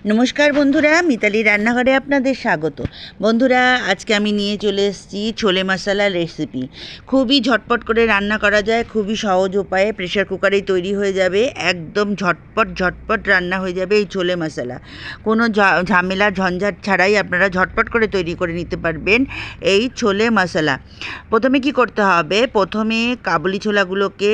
নমস্কার বন্ধুরা, মিতালি রান্নাঘরে আপনাদের স্বাগত। বন্ধুরা, আজকে আমি নিয়ে চলে এসেছি ছোলে মশলা রেসিপি। খুবই ঝটপট করে রান্না করা যায়, খুবই সহজ উপায়ে প্রেশার কুকারেই তৈরি হয়ে যাবে। একদম ঝটপট রান্না হয়ে যাবে এই ছোলে মশলা। কোনো ঝামেলা ঝঞ্ঝাট ছাড়াই আপনারা ঝটপট করে তৈরি করে নিতে পারবেন এই ছোলে মশলা। প্রথমে কি করতে হবে, প্রথমে কাবুলি ছোলাগুলোকে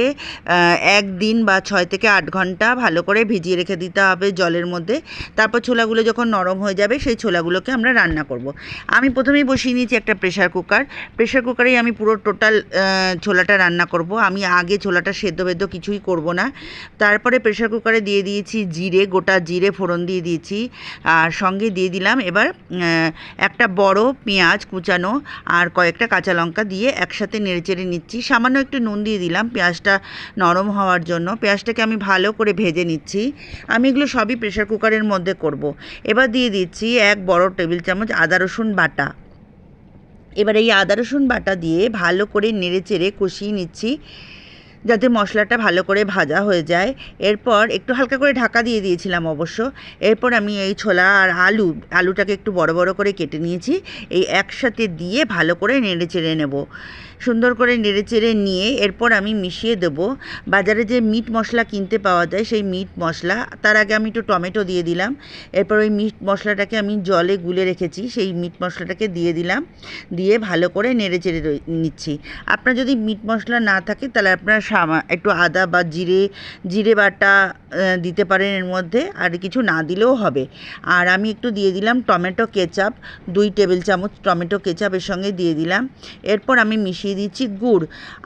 1 দিন বা 6 থেকে 8 ঘন্টা ভালো করে ভিজিয়ে রেখে দিতে হবে জলের মধ্যে। তারপর ছোলাগুলো যখন নরম হয়ে যাবে সেই ছোলাগুলোকে আমরা রান্না করব। আমি প্রথমেই বসিয়ে নিয়েছি একটা প্রেশার কুকারেই আমি পুরো টোটাল ছোলাটা রান্না করব। আমি আগে ছোলাটা সেদ্ধ কিছুই করব না। তারপরে প্রেশার কুকারে দিয়ে দিয়েছি গোটা জিরে ফোড়ন দিয়ে দিয়েছি, আর সঙ্গে দিয়ে দিলাম এবার একটা বড় পেঁয়াজ কুচানো আর কয়েকটা কাঁচা লঙ্কা দিয়ে একসাথে নেড়েচেড়ে নিচ্ছি। সামান্য একটু নুন দিয়ে দিলাম পেঁয়াজটা নরম হওয়ার জন্য। পেঁয়াজটাকে আমি ভালো করে ভেজে নিচ্ছি। আমি এগুলো সবই প্রেশার কুকারের মধ্যে করব। এবার দিয়ে দিচ্ছি 1 বড় টেবিল চামচ আদা রসুন বাটা। এবার এই আদা রসুন বাটা দিয়ে ভালো করে নেড়েচেড়ে কষিয়ে নিচ্ছি যাতে মশলাটা ভালো করে ভাজা হয়ে যায়। এরপর একটু হালকা করে ঢাকা দিয়ে দিয়েছিলাম অবশ্য। এরপর আমি এই ছোলা আর আলুটাকে একটু বড় বড় করে কেটে নিয়েছি, এই একসাথে দিয়ে ভালো করে নেড়েচেড়ে নেব। সুন্দর করে নেড়েচেড়ে নিয়ে এরপর আমি মিশিয়ে দেবো বাজারে যে মিট মশলা কিনতে পাওয়া যায় সেই মিট মশলা। তার আগে আমি একটু টমেটো দিয়ে দিলাম। এরপর ওই মিট মশলাটাকে আমি জলে গুলে রেখেছি, সেই মিট মশলাটাকে দিয়ে দিলাম, দিয়ে ভালো করে নেড়েচেড়ে নিচ্ছি। আপনার যদি মিট মশলা না থাকে তাহলে আপনার একটু আদা বা জিরে বাটা দিতে পারেন এর মধ্যে, আর কিছু না দিলেও হবে। আর আমি একটু দিয়ে দিলাম টমেটো কেচাপ, 2 টেবিল চামচ টমেটো কেচাপ এর সঙ্গে দিয়ে দিলাম। এরপর আমি মিশিয়ে দিচ্ছি গুড়।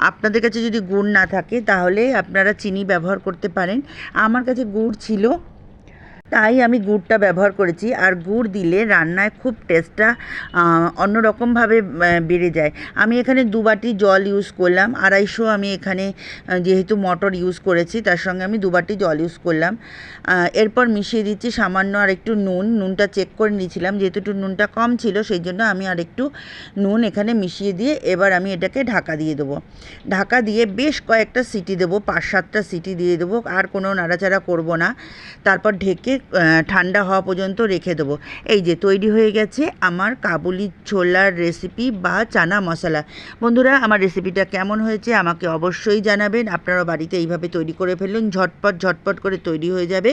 আপনাদের কাছে যদি গুড় না থাকে তাহলে আপনারা চিনি ব্যবহার করতে পারেন। আমার কাছে গুড় ছিল তাই আমি গুড়টা ব্যবহার করেছি। আর গুড় দিলে রান্নায় খুব টেস্টটা অন্যরকমভাবে বেড়ে যায়। আমি এখানে 2 বাটি জল ইউজ করলাম, 250 আমি এখানে যেহেতু মটর ইউজ করেছি তার সঙ্গে আমি 2 বাটি জল ইউজ করলাম। এরপর মিশিয়ে দিচ্ছি সামান্য আর একটু নুনটা চেক করে নিয়েছিলাম, যেহেতু একটু নুনটা কম ছিল সেই জন্য আমি আর একটু নুন এখানে মিশিয়ে দিয়ে এবার আমি এটাকে ঢাকা দিয়ে দেবো। ঢাকা দিয়ে বেশ কয়েকটা সিটি দেবো, 5-7টা সিটি দিয়ে দেবো, আর কোনো নাড়াচাড়া করব না। তারপর ঢেকে ঠান্ডা হওয়া পর্যন্ত রেখে দেবো। এই যে তৈরি হয়ে গেছে আমার কাবুলি ছোলার রেসিপি বা চানা মশলা। বন্ধুরা, আমার রেসিপিটা কেমন হয়েছে আমাকে অবশ্যই জানাবেন। আপনারা বাড়িতে এইভাবে তৈরি করে ফেলুন, ঝটপট করে তৈরি হয়ে যাবে,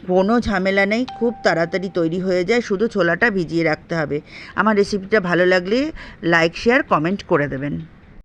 কোনো ঝামেলা নেই, খুব তাড়াতাড়ি তৈরি হয়ে যায়, শুধু ছোলাটা ভিজিয়ে রাখতে হবে। আমার রেসিপিটা ভালো লাগলে লাইক শেয়ার কমেন্ট করে দেবেন।